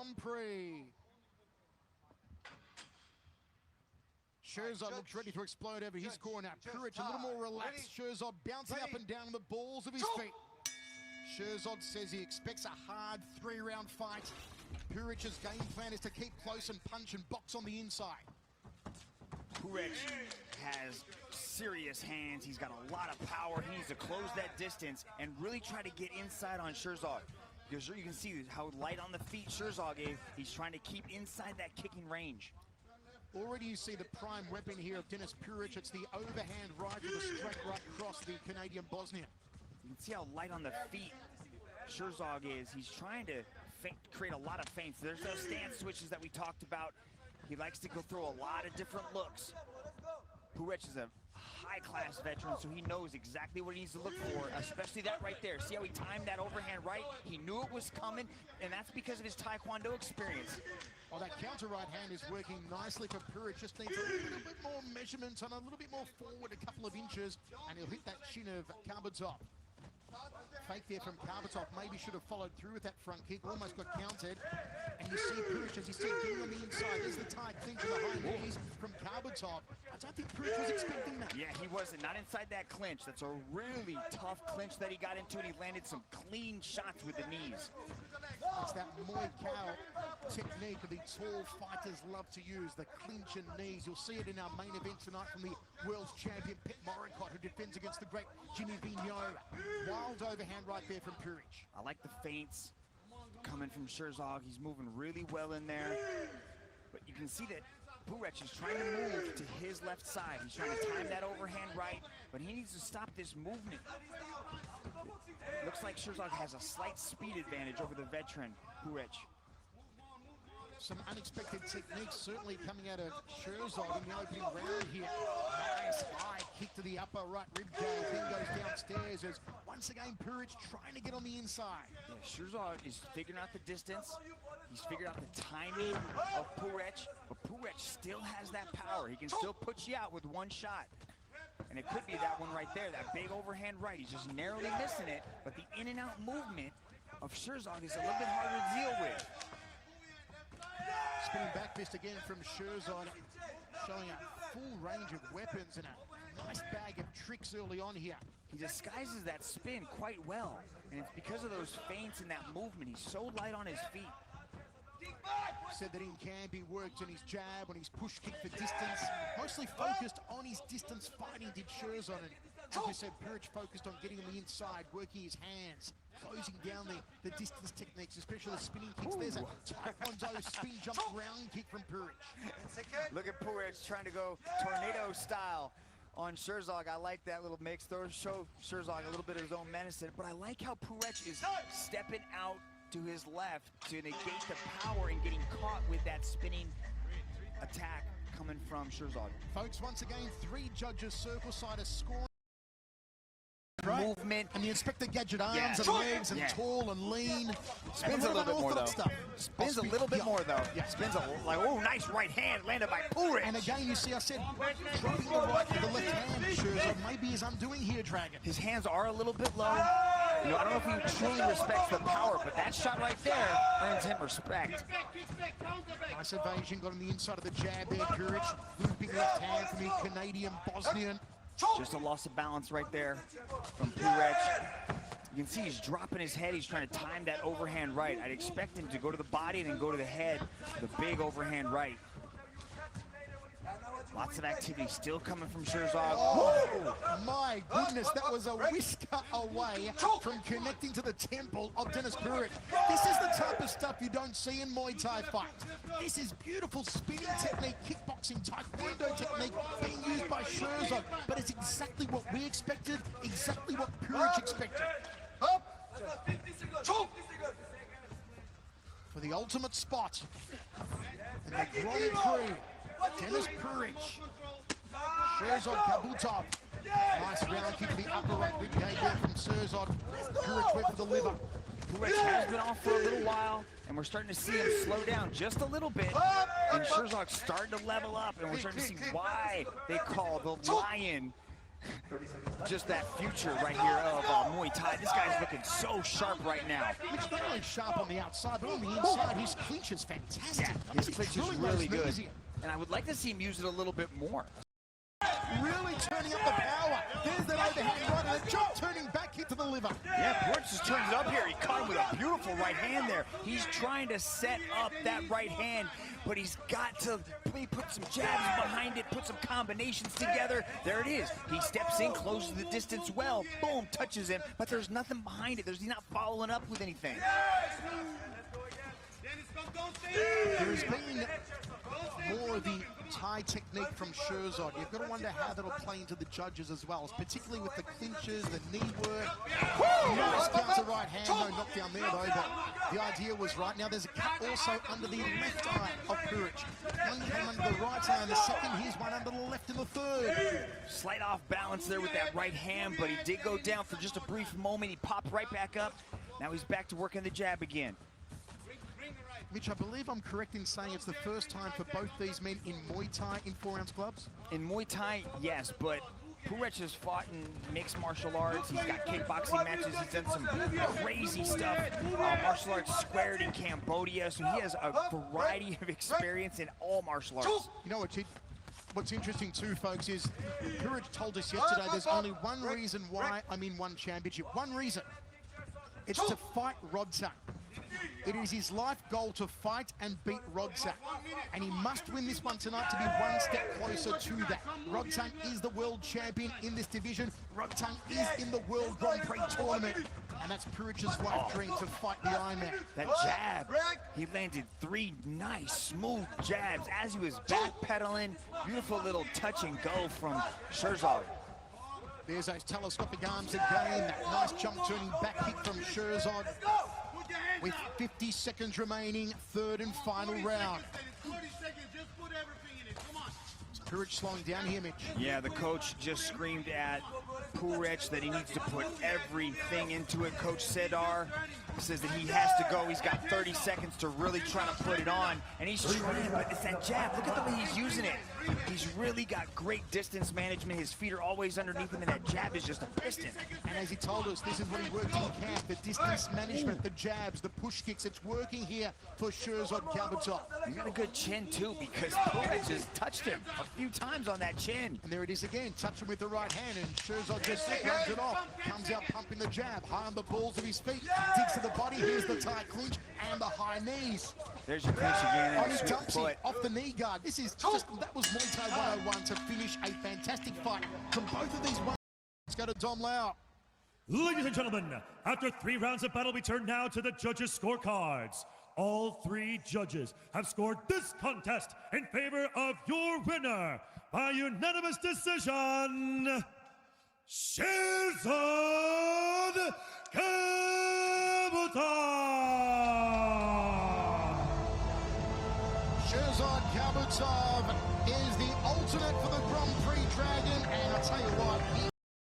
Grand Prix. Sherzod looks ready to explode over his corner. Purich a little more relaxed. Sherzod bouncing up and down the balls of his feet. Sherzod says he expects a hard 3-round fight. Purich's game plan is to keep close and punch and box on the inside. Purich has serious hands. He's got a lot of power. He needs to close that distance and really try to get inside on Sherzod. Because you can see how light on the feet Sherzod is. He's trying to keep inside that kicking range. Already you see the prime weapon here of Denis Puric. It's the overhand right with a straight right across the Canadian Bosnian. You can see how light on the feet Sherzod is. He's trying to create a lot of feints. There's those stance switches that we talked about. He likes to go through a lot of different looks. Puric is a high-class veteran, so he knows exactly what he needs to look for, especially that right there. See how he timed that overhand right? He knew it was coming, and that's because of his Taekwondo experience. Oh, that counter right hand is working nicely for Puric. Just needs a little bit more measurement and a little bit more forward, a couple of inches, and he'll hit that shin of Karbutov. Fake there from Karbutov. Maybe should have followed through with that front kick. Almost got countered. And you see Puric, as he said, getting on the inside. There's the tight clinch of the high knees from Karbutov. I don't think Puric was expecting that. Yeah, he wasn't. Not inside that clinch. That's a really tough clinch that he got into, and he landed some clean shots with the knees. It's that Muay Thai technique that the tall fighters love to use, the clinch and knees. You'll see it in our main event tonight from the world's champion, Pet Moricott, who defends against the great Jimmy Vigneault. Wild overhand right there from Puric. I like the feints coming from Sherzod. He's moving really well in there. But you can see that Puric is trying to move to his left side. He's trying to time that overhand right, but he needs to stop this movement. Looks like Sherzod has a slight speed advantage over the veteran, Puric. Some unexpected techniques certainly coming out of Sherzod in the opening round here. Nice high kick to the upper right rib cage, then goes downstairs as once again Puric trying to get on the inside. Yeah, Sherzod is figuring out the distance. He's figured out the timing of Puric, but Puric still has that power. He can still put you out with one shot. And it could be that one right there, that big overhand right. He's just narrowly missing it, but the in and out movement of Sherzod is a little bit harder to deal with. Spinning back fist again from Sherzod, showing a full range of weapons and a nice bag of tricks early on here. He disguises that spin quite well, and it's because of those feints and that movement. He's so light on his feet. Said that in camp he worked on his jab, on his push kick for distance, mostly focused on his distance fighting, did Sherzod. And as we said, Puric focused on getting on the inside, working his hands, closing down the distance techniques, especially the spinning kicks. There's a Taekwondo spin jump round kick from Puric. Look at Puric trying to go tornado style on Sherzod. I like that little mix. Show Sherzod a little bit of his own medicine, but I like how Puric is stepping out to his left to negate the power and getting caught with that spinning attack coming from Sherzod. Folks, once again, 3 judges circle side of scoring. Movement. And the Inspector Gadget arms and legs and tall and lean. Spins a little bit more though. Spins a little bit more though. Yeah. Spins a like, oh, nice right hand landed by Puric. And again, you see, I said, dropping the right with the left hand. Sherzod maybe is undoing here, Dragon. His hands are a little bit low. You know, I don't know if he truly respects the power, but that shot right there earns him respect. Nice evasion, got on the inside of the jab there, Puric. Looping left hand from the Canadian Bosnian. Just a loss of balance right there from Puric. You can see he's dropping his head. He's trying to time that overhand right. I'd expect him to go to the body and then go to the head. The big overhand right. Lots of activity still coming from Sherzod. Oh, my goodness, that was a whisker away from connecting to the temple of Denis Puric. This is the type of stuff you don't see in Muay Thai fights. This is beautiful spinning technique, kickboxing, Taekwondo technique being used by Sherzod, but it's exactly what we expected, exactly what Puric expected. For the ultimate spot in the Grand Prix, Denis Puric, Şerzod Kabutov. Nice round kick to the upper right rib cage there from Şerzod. Puric went for the liver. Puric has been off for a little while, and we're starting to see him slow down just a little bit. And Sherzod's starting to level up, and we're starting to see why they call the lion just that future right here of Muay Thai. This guy's looking so sharp right now. He's not only sharp on the outside, but on the inside, his clinch is fantastic. Yeah, his clinch is really good. And I would like to see him use it a little bit more. Really turning up the power. There's that overhand right, and a jump turning back hit to the liver. Yeah, Purich just turns it up here. He caught him with a beautiful right hand there. He's trying to set up that right hand, but he's got to put some jabs behind it, put some combinations together. There it is. He steps in, closes the distance well, boom, touches him, but there's nothing behind it. He's not following up with anything. There's been more of the Thai technique from Sherzod. You've got to wonder how that'll play into the judges as well, particularly with the clinches, the knee work. Nice counter right hand, no knockdown there though, but the idea was right. Now there's a cut also under the left eye of Purich. One came under the right eye in the second, here's one under the left in the third. Slight off balance there with that right hand, but he did go down for just a brief moment. He popped right back up. Now he's back to working the jab again. Mitch, I believe I'm correct in saying it's the first time for both these men in Muay Thai in 4-ounce gloves? In Muay Thai, yes, but Purich has fought in mixed martial arts. He's got kickboxing matches. He's done some crazy stuff. Martial arts squared in Cambodia, so he has a variety of experience in all martial arts. You know what's interesting too, folks, is Purich told us yesterday there's only one reason why I'm in one championship. One reason. It's to fight Rodsan. It is his life goal to fight and beat Rodsan. And he must win this one tonight to be one step closer to that. Rodsan is the world champion in this division. Rodsan is in the World Grand Prix tournament. And that's Purich's life dream, to fight the Ironman. That jab, he landed 3 nice, smooth jabs as he was backpedaling. Beautiful little touch and go from Sherzad. There's those telescopic arms again. That nice jump turning back hit from Sherzad. With 50 seconds remaining, third and final round. 40 seconds, just put everything in it. Come on. Purich slowing down here, Mitch. Yeah, the coach just screamed at Purich that he needs to put everything into it. Coach Sedar says that he has to go. He's got 30 seconds to really try to put it on. And he's trying, but it's that jab. Look at the way he's using it. He's really got great distance management. His feet are always underneath him, and that jab is just a piston. And as he told us, this is what he worked in camp. The distance management, the jabs, the push kicks. It's working here for Şerzod Kабutov. He got a good chin, too, because Purich just touched him a few times on that chin. And there it is again. Touch him with the right hand, and Şerzod just runs it off. Comes out pumping the jab, high on the balls of his feet. Digs to the body. Here's the tight clinch and the high knees. There's your clinch again. On his dumpsy, off the knee guard. This is just, that was Muay Thai 101 to finish a fantastic fight from both of these. Let's go to Dom Lau. Ladies and gentlemen, after 3 rounds of battle, we turn now to the judges' scorecards. All 3 judges have scored this contest in favor of your winner by unanimous decision, Şerzod Kabutov. Şerzod Kabutov is the ultimate for the Grand Prix Dragon, and I'll tell you what,